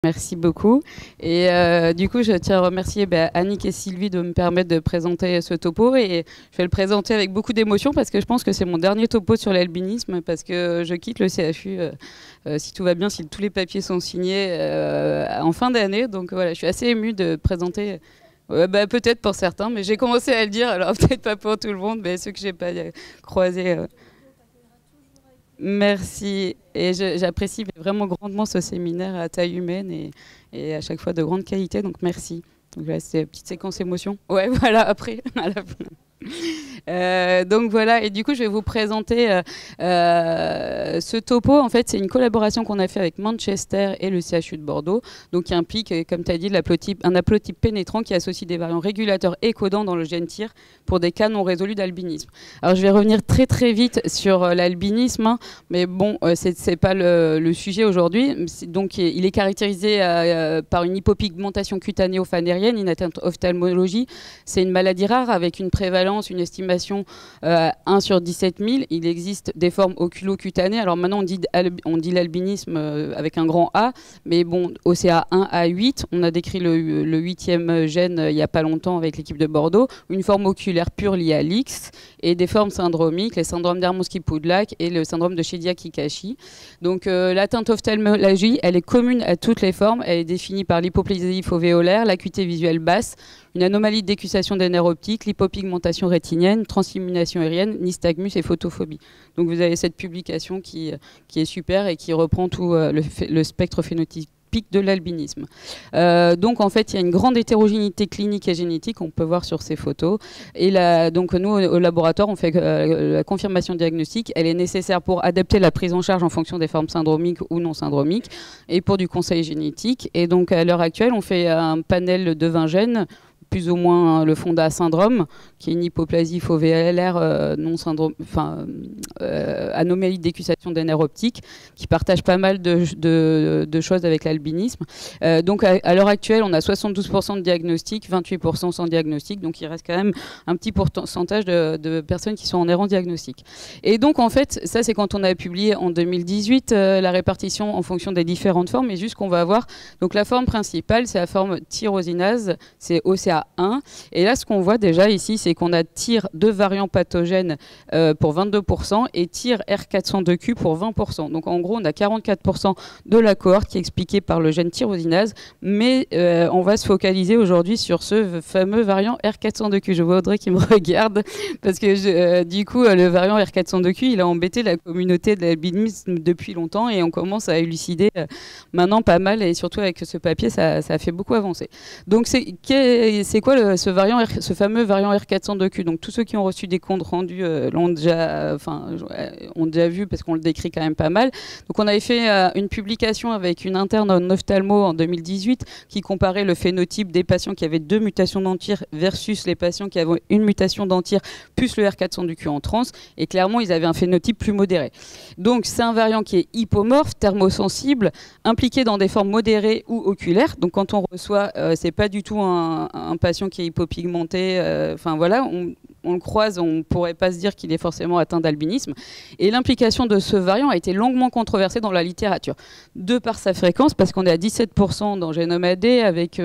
Merci beaucoup. Et du coup, je tiens à remercier Annick et Sylvie de me permettre de présenter ce topo. Et je vais le présenter avec beaucoup d'émotion parce que je pense que c'est mon dernier topo sur l'albinisme parce que je quitte le CHU, si tout va bien, si tous les papiers sont signés en fin d'année. Donc voilà, je suis assez émue de présenter. Peut-être pour certains, mais j'ai commencé à le dire, alors peut-être pas pour tout le monde, mais ceux que j'ai pas croisés. Merci. Et j'apprécie vraiment grandement ce séminaire à taille humaine et à chaque fois de grande qualité, donc merci. Donc voilà, c'est une petite séquence émotion. Ouais, voilà, après, à la fin. Donc voilà, et du coup je vais vous présenter ce topo. En fait, c'est une collaboration qu'on a fait avec Manchester et le CHU de Bordeaux, donc qui implique, comme tu as dit, un haplotype pénétrant qui associe des variants régulateurs et codants dans le gène TIR pour des cas non résolus d'albinisme. Alors je vais revenir très très vite sur l'albinisme, hein, mais bon, c'est pas le sujet aujourd'hui. Donc il est caractérisé par une hypopigmentation cutanéo-fanérienne, une atteinte ophtalmologie. C'est une maladie rare avec une prévalence, une estimation 1 sur 17 000. Il existe des formes oculocutanées. Alors maintenant, on dit l'albinisme avec un grand A, mais bon, OCA1 à 8. On a décrit le 8e gène il n'y a pas longtemps avec l'équipe de Bordeaux. Une forme oculaire pure liée à l'X et des formes syndromiques, les syndromes d'Hermonsky-Poudlak et le syndrome de Shedia-Kikashi. Donc l'atteinte ophtalmologie, elle est commune à toutes les formes. Elle est définie par l'hypoplasie fovéolaire, l'acuité visuelle basse, une anomalie de décussation des nerfs optiques, l'hypopigmentation rétinienne, transillumination aérienne, nystagmus et photophobie. Donc vous avez cette publication qui est super et qui reprend tout le spectre phénotypique de l'albinisme. Donc en fait, il y a une grande hétérogénéité clinique et génétique, on peut voir sur ces photos. Et donc nous, au laboratoire, on fait la confirmation diagnostique. Elle est nécessaire pour adapter la prise en charge en fonction des formes syndromiques ou non syndromiques et pour du conseil génétique. Et donc à l'heure actuelle, on fait un panel de 20 gènes, plus ou moins le Fonda syndrome, qui est une hypoplasie fovéolaire non syndrome, anomalie de décussation des nerfs optiques, qui partage pas mal de choses avec l'albinisme. Donc à l'heure actuelle, on a 72% de diagnostic, 28% sans diagnostic, donc il reste quand même un petit pourcentage de personnes qui sont en errant diagnostic. Et donc en fait, ça c'est quand on a publié en 2018 la répartition en fonction des différentes formes, et juste qu'on va avoir, donc la forme principale, c'est la forme tyrosinase, c'est OCA1. Et là, ce qu'on voit déjà ici, c'est qu'on a TIR de variants pathogènes pour 22% et TIR R402Q pour 20%. Donc en gros, on a 44% de la cohorte qui est expliquée par le gène tyrosinase, mais on va se focaliser aujourd'hui sur ce fameux variant R402Q. Je vois Audrey qui me regarde, parce que du coup, le variant R402Q, il a embêté la communauté de l'albinisme depuis longtemps et on commence à élucider maintenant pas mal, et surtout avec ce papier, ça a fait beaucoup avancer. Donc c'est quoi ce fameux variant R402Q? Donc tous ceux qui ont reçu des comptes rendus ont déjà vu, parce qu'on le décrit quand même pas mal. Donc on avait fait une publication avec une interne en ophtalmo en 2018 qui comparait le phénotype des patients qui avaient 2 mutations d'antir versus les patients qui avaient une mutation d'antir plus le R402Q en trans, et clairement ils avaient un phénotype plus modéré. Donc c'est un variant qui est hypomorphe, thermosensible, impliqué dans des formes modérées ou oculaires. Donc quand on reçoit, c'est pas du tout un patient qui est hypopigmenté, voilà, on le croise, on ne pourrait pas se dire qu'il est forcément atteint d'albinisme. Et l'implication de ce variant a été longuement controversée dans la littérature, de par sa fréquence, parce qu'on est à 17% dans Génome AD, avec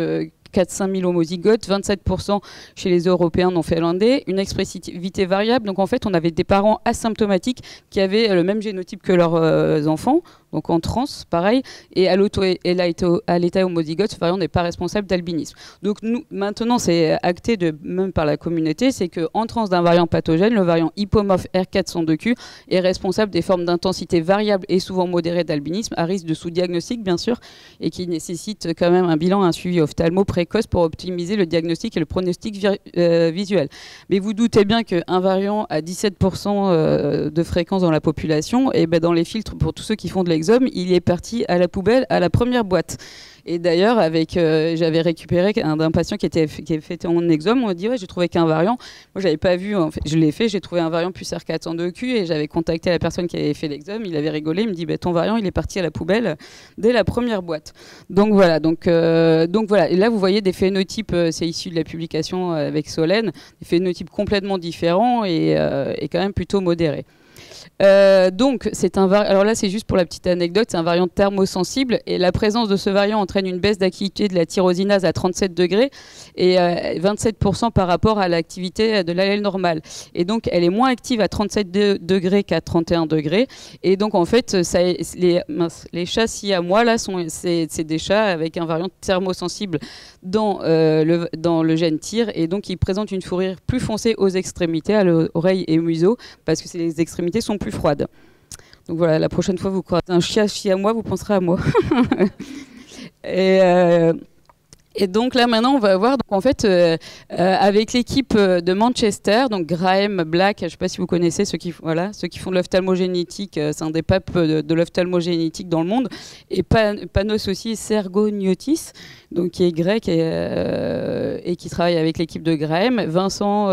4-5 000 homozygotes, 27% chez les Européens non finlandais, une expressivité variable. Donc en fait, on avait des parents asymptomatiques qui avaient le même génotype que leurs enfants, donc en trans, pareil, et à l'état homozygote, ce variant n'est pas responsable d'albinisme. Donc nous, maintenant, c'est acté même par la communauté, c'est qu'en trans d'un variant pathogène, le variant hypomorphe R402Q est responsable des formes d'intensité variable et souvent modérée d'albinisme, à risque de sous-diagnostic, bien sûr, et qui nécessite quand même un bilan, un suivi ophtalmo précoce pour optimiser le diagnostic et le pronostic visuel. Mais vous doutez bien qu'un variant à 17% de fréquence dans la population, et dans les filtres, pour tous ceux qui font de l'exome, il est parti à la poubelle à la première boîte. Et d'ailleurs, j'avais récupéré d'un patient qui avait fait en exome, on m'a dit ouais, j'ai trouvé qu'un variant. Moi, j'avais pas vu, en fait, je l'ai fait, j'ai trouvé un variant plus R402Q et j'avais contacté la personne qui avait fait l'exome, il avait rigolé, il me dit ton variant, il est parti à la poubelle dès la première boîte. Donc voilà, donc voilà. Et là, vous voyez des phénotypes, c'est issu de la publication avec Solène, des phénotypes complètement différents et quand même plutôt modérés. Donc, alors là, c'est juste pour la petite anecdote, c'est un variant thermosensible et la présence de ce variant entraîne une baisse d'activité de la tyrosinase à 37 degrés et 27% par rapport à l'activité de l'allèle normale. Et donc, elle est moins active à 37 degrés qu'à 31 degrés. Et donc, en fait, les chats siamois, là, c'est des chats avec un variant thermosensible dans le gène TYR et donc ils présentent une fourrure plus foncée aux extrémités, à l'oreille et au museau, parce que les extrémités sont plus froides. Donc voilà, la prochaine fois vous croisez un chat siamois, vous penserez à moi. Et donc là maintenant on va voir donc en fait avec l'équipe de Manchester, donc Graham Black, je ne sais pas si vous connaissez ceux qui font de l'ophtalmogénétique, c'est un des papes de l'ophtalmogénétique dans le monde, et Panos aussi Sergoniotis, donc qui est grec et qui travaille avec l'équipe de Graham, Vincent,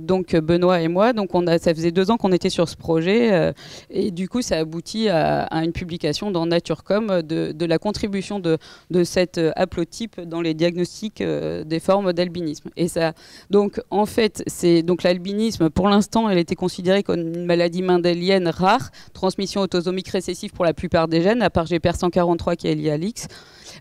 donc Benoît et moi, donc ça faisait 2 ans qu'on était sur ce projet et du coup ça aboutit à une publication dans NatureCom de la contribution de cette haplotype dans les diagnostics des formes d'albinisme. Et ça, donc en fait, donc l'albinisme, pour l'instant, elle était considérée comme une maladie mendélienne rare, transmission autosomique récessive pour la plupart des gènes, à part GPR143 qui est lié à l'X.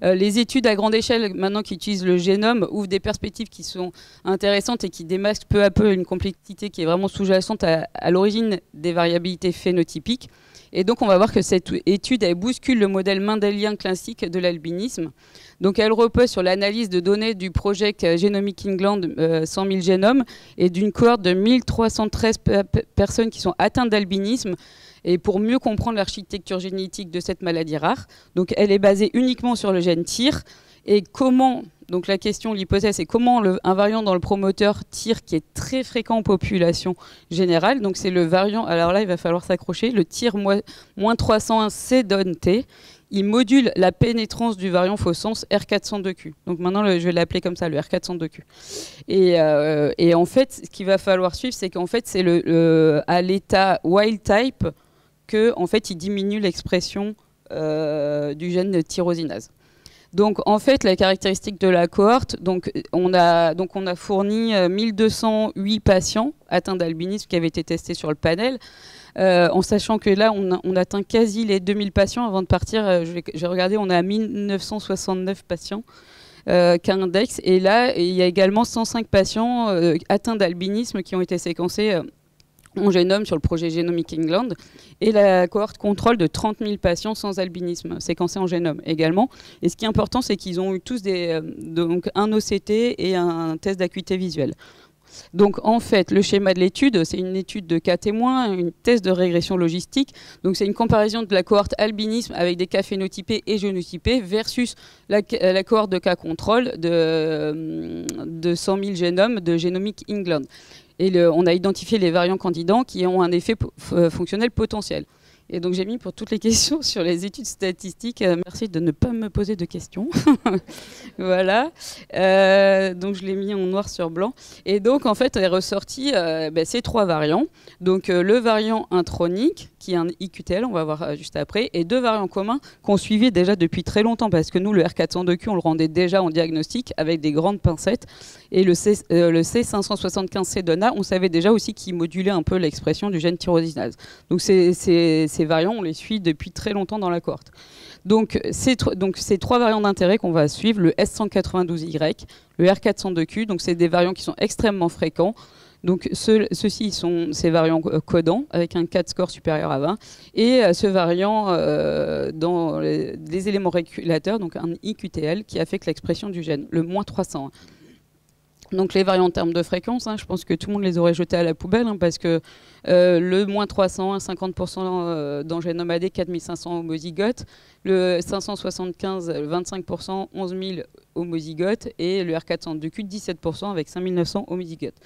Les études à grande échelle, maintenant qui utilisent le génome, ouvrent des perspectives qui sont intéressantes et qui démasquent peu à peu une complexité qui est vraiment sous-jacente à l'origine des variabilités phénotypiques. Et donc, on va voir que cette étude, elle bouscule le modèle mendélien classique de l'albinisme. Donc, elle repose sur l'analyse de données du Project Genomic England 100 000 génomes et d'une cohorte de 1313 personnes qui sont atteintes d'albinisme, et pour mieux comprendre l'architecture génétique de cette maladie rare. Donc, elle est basée uniquement sur le gène TYR. Et comment, donc la question l'hypothèse, c'est comment un variant dans le promoteur TYR qui est très fréquent en population générale, donc c'est le variant, alors là il va falloir s'accrocher, le TYR-301 C-DON-T, il module la pénétrance du variant faux sens R402Q. Donc maintenant je vais l'appeler comme ça, le R402Q. Et en fait, ce qu'il va falloir suivre, c'est qu'en fait c'est à l'état wild type que en fait il diminue l'expression du gène tyrosinase. Donc en fait, la caractéristique de la cohorte, donc on a fourni 1208 patients atteints d'albinisme qui avaient été testés sur le panel, en sachant que là, on atteint quasi les 2000 patients. Avant de partir, j'ai regardé, on a 1969 patients qu'index. Et là, il y a également 105 patients atteints d'albinisme qui ont été séquencés en génome sur le projet Genomic England, et la cohorte contrôle de 30 000 patients sans albinisme séquencés en génome également. Et ce qui est important, c'est qu'ils ont eu tous donc un OCT et un test d'acuité visuelle. Donc en fait, le schéma de l'étude, c'est une étude de cas témoins, une test de régression logistique. Donc c'est une comparaison de la cohorte albinisme avec des cas phénotypés et génotypés versus la cohorte de cas contrôle de 100 000 génomes de Genomic England. Et on a identifié les variants candidats qui ont un effet fonctionnel potentiel. Et donc j'ai mis pour toutes les questions sur les études statistiques, merci de ne pas me poser de questions. Voilà. Donc je l'ai mis en noir sur blanc. Et donc en fait est ressorti ces 3 variants. Donc le variant intronique, qui est un IQTL, on va voir juste après, et 2 variants communs qu'on suivait déjà depuis très longtemps, parce que nous, le R402Q, on le rendait déjà en diagnostic avec des grandes pincettes. Et le C575C-DONA, on savait déjà aussi qu'il modulait un peu l'expression du gène tyrosinase. Donc ces variants, on les suit depuis très longtemps dans la cohorte. Donc ces 3 variants d'intérêt qu'on va suivre, le S192Y, le R402Q, donc c'est des variants qui sont extrêmement fréquents. Donc ceux-ci sont ces variants codants avec un CAD score supérieur à 20, et ce variant dans les éléments régulateurs, donc un IQTL qui affecte l'expression du gène, le -301. Donc les variants en termes de fréquence, je pense que tout le monde les aurait jetés à la poubelle, parce que le -301, 50% dans génome AD, 4500 homozygotes, le 575, 25%, 11 000 homozygotes, et le R402Q, 17% avec 5900 homozygotes.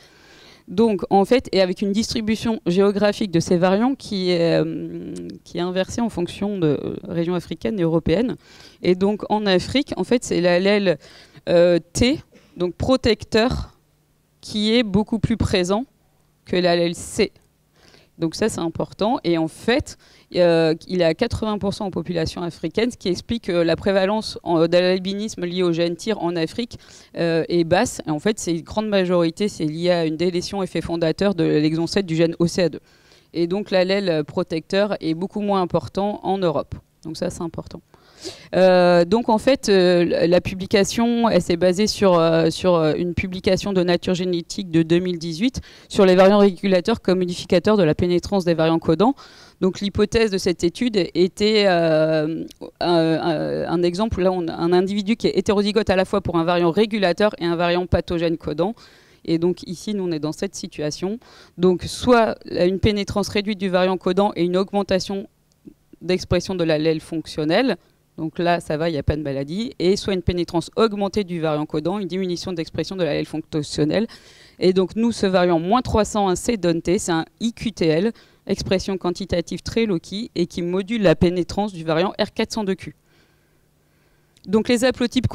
Donc, en fait, et avec une distribution géographique de ces variants qui est inversée en fonction de régions africaines et européennes. Et donc, en Afrique, en fait, c'est l'allèle T, donc protecteur, qui est beaucoup plus présent que l'allèle C. Donc ça, c'est important. Et en fait, il est à 80% en population africaine, ce qui explique que la prévalence d'albinisme liée au gène TYR en Afrique est basse. Et en fait, c'est une grande majorité, c'est lié à une délétion effet fondateur de l'exon 7 du gène OCA2. Et donc l'allèle protecteur est beaucoup moins important en Europe. Donc ça, c'est important. Donc en fait, la publication, elle s'est basée sur une publication de Nature Génétique de 2018 sur les variants régulateurs comme modificateurs de la pénétrance des variants codants. Donc l'hypothèse de cette étude était un exemple, là on a un individu qui est hétérozygote à la fois pour un variant régulateur et un variant pathogène codant. Et donc ici, nous, on est dans cette situation. Donc soit une pénétrance réduite du variant codant et une augmentation d'expression de l'allèle fonctionnel. Donc là, ça va, il n'y a pas de maladie. Et soit une pénétrance augmentée du variant codant, une diminution d'expression de l'allèle fonctionnel. Et donc nous, ce variant moins 301C Donté, c'est un IQTL, expression quantitative très low-key, et qui module la pénétrance du variant R402Q. Donc les haplotypes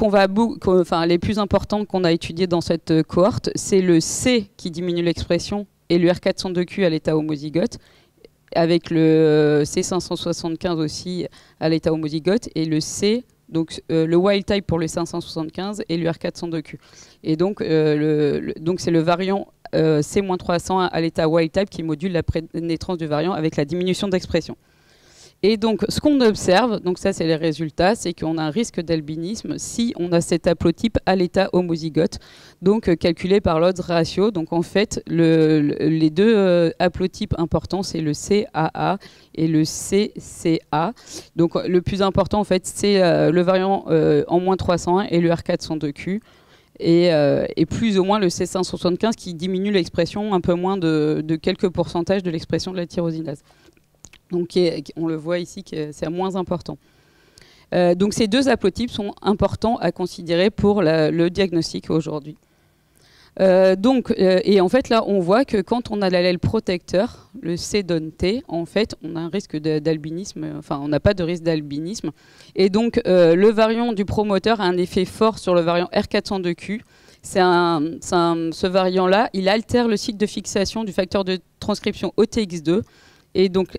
les plus importants qu'on a étudiés dans cette cohorte, c'est le C qui diminue l'expression et le R402Q à l'état homozygote, avec le C575 aussi à l'état homozygote, et le C, donc le wild type pour le 575 et le R402Q. Et donc c'est le variant C-301 à l'état wild type qui module la pénétrance du variant avec la diminution d'expression. Et donc, ce qu'on observe, donc ça c'est les résultats, c'est qu'on a un risque d'albinisme si on a cet haplotype à l'état homozygote, donc calculé par l'odds ratio. Donc en fait, les deux haplotypes importants, c'est le CAA et le CCA. Donc le plus important, en fait, c'est le variant en moins 301 et le R402Q. Et plus ou moins le C575 qui diminue l'expression un peu moins de quelques pourcentages de l'expression de la tyrosinase. Donc on le voit ici que c'est moins important. Donc ces deux haplotypes sont importants à considérer pour le diagnostic aujourd'hui. Et en fait là on voit que quand on a l'allèle protecteur, le C-T, en fait on a un risque d'albinisme, enfin on n'a pas de risque d'albinisme. Et donc le variant du promoteur a un effet fort sur le variant R402Q. Ce variant-là, il altère le cycle de fixation du facteur de transcription OTX2. Et donc,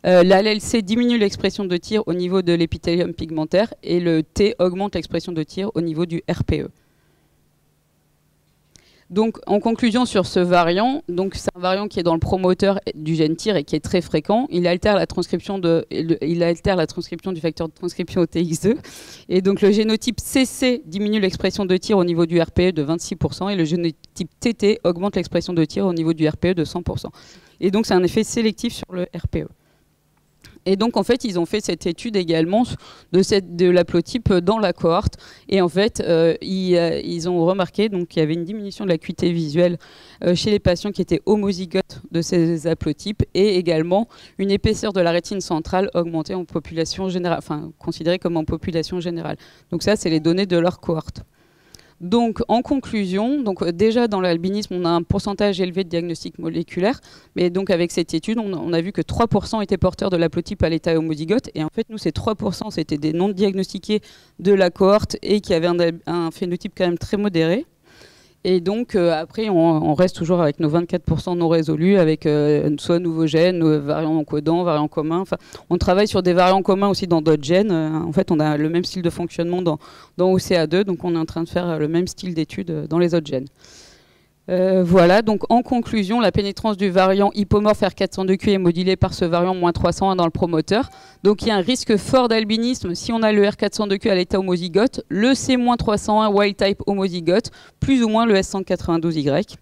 l'allèle C diminue l'expression de tir au niveau de l'épithélium pigmentaire et le T augmente l'expression de tir au niveau du RPE. Donc, en conclusion sur ce variant, c'est un variant qui est dans le promoteur du gène TIR et qui est très fréquent. Il altère la transcription du facteur de transcription OTX2. Et donc, le génotype CC diminue l'expression de tir au niveau du RPE de 26% et le génotype TT augmente l'expression de tir au niveau du RPE de 100%. Et donc, c'est un effet sélectif sur le RPE. Et donc, en fait, ils ont fait cette étude également de l'haplotype dans la cohorte. Et en fait, ils ont remarqué qu'il y avait une diminution de l'acuité visuelle chez les patients qui étaient homozygotes de ces haplotypes et également une épaisseur de la rétine centrale augmentée en population générale, enfin, considérée comme en population générale. Donc ça, c'est les données de leur cohorte. Donc, en conclusion, déjà dans l'albinisme, on a un pourcentage élevé de diagnostic moléculaire, mais donc avec cette étude, on a vu que 3% étaient porteurs de l'haplotype à l'état homozygote, et en fait, nous, ces 3%, c'était des non diagnostiqués de la cohorte et qui avaient un phénotype quand même très modéré. Et donc, après, on reste toujours avec nos 24% non résolus, avec soit nouveaux gènes, variants codants, variants communs. Enfin, on travaille sur des variants communs aussi dans d'autres gènes. En fait, on a le même style de fonctionnement dans OCA2, donc on est en train de faire le même style d'étude dans les autres gènes. Voilà, donc en conclusion, la pénétrance du variant hypomorphe R402Q est modulée par ce variant moins 301 dans le promoteur. Donc il y a un risque fort d'albinisme si on a le R402Q à l'état homozygote, le C-301 wild type homozygote, plus ou moins le S192Y.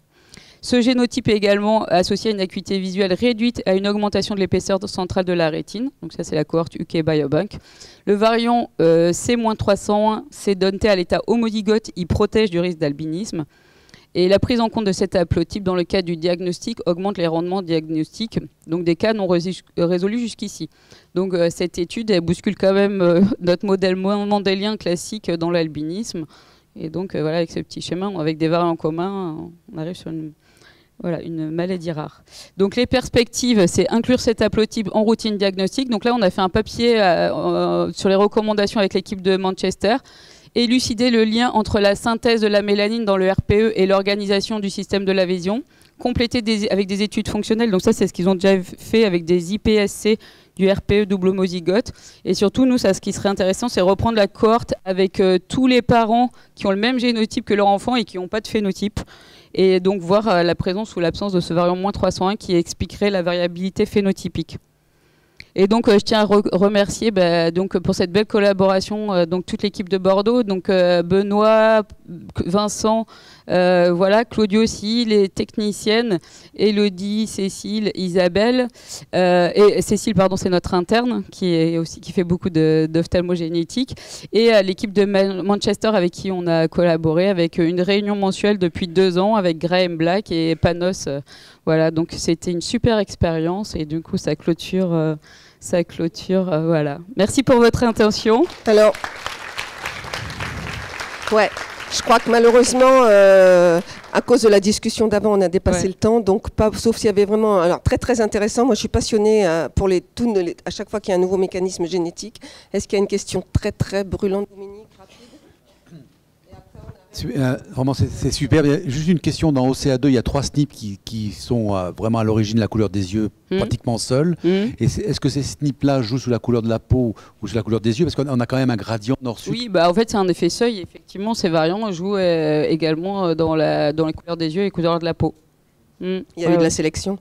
Ce génotype est également associé à une acuité visuelle réduite à une augmentation de l'épaisseur centrale de la rétine. Donc ça, c'est la cohorte UK Biobank. Le variant C-301 C-Donté à l'état homozygote, il protège du risque d'albinisme. Et la prise en compte de cet haplotype dans le cadre du diagnostic augmente les rendements diagnostiques, donc des cas non résolus jusqu'ici. Donc cette étude, elle bouscule quand même notre modèle mendélien classique dans l'albinisme. Et donc voilà, avec ce petit schéma, avec des variants communs, on arrive sur une maladie rare. Donc les perspectives, c'est inclure cet haplotype en routine diagnostique. Donc là, on a fait un papier sur les recommandations avec l'équipe de Manchester. Élucider le lien entre la synthèse de la mélanine dans le RPE et l'organisation du système de la vision, compléter avec des études fonctionnelles, donc ça c'est ce qu'ils ont déjà fait avec des IPSC du RPE double homozygote, et surtout nous, ce qui serait intéressant, c'est reprendre la cohorte avec tous les parents qui ont le même génotype que leur enfant et qui n'ont pas de phénotype, et donc voir la présence ou l'absence de ce variant -301 qui expliquerait la variabilité phénotypique. Et donc, je tiens à remercier donc, pour cette belle collaboration donc, toute l'équipe de Bordeaux, donc Benoît, Vincent, voilà, Claudio aussi, les techniciennes, Elodie, Cécile, Isabelle. Et Cécile, pardon, c'est notre interne qui fait beaucoup d'ophtalmogénétique. Et l'équipe de Manchester avec qui on a collaboré, avec une réunion mensuelle depuis 2 ans avec Graham Black et Panos. Voilà, donc c'était une super expérience et du coup, ça clôture. Voilà. Merci pour votre attention. Alors, ouais, je crois que malheureusement, à cause de la discussion d'avant, on a dépassé le temps. Donc, sauf s'il y avait vraiment... Alors, très, très intéressant. Moi, je suis passionnée à chaque fois qu'il y a un nouveau mécanisme génétique. Est-ce qu'il y a une question très, très brûlante, Dominique, rapide? Vraiment, c'est super. Juste une question, dans OCA2, il y a 3 SNP qui sont vraiment à l'origine de la couleur des yeux, pratiquement seuls. Et est-ce que ces SNP-là jouent sous la couleur de la peau ou sous la couleur des yeux? Parce qu'on a quand même un gradient nord-sud. Oui, en fait, c'est un effet seuil. Effectivement, ces variants jouent également dans les couleurs des yeux et les couleurs de la peau. Il y a eu de la sélection?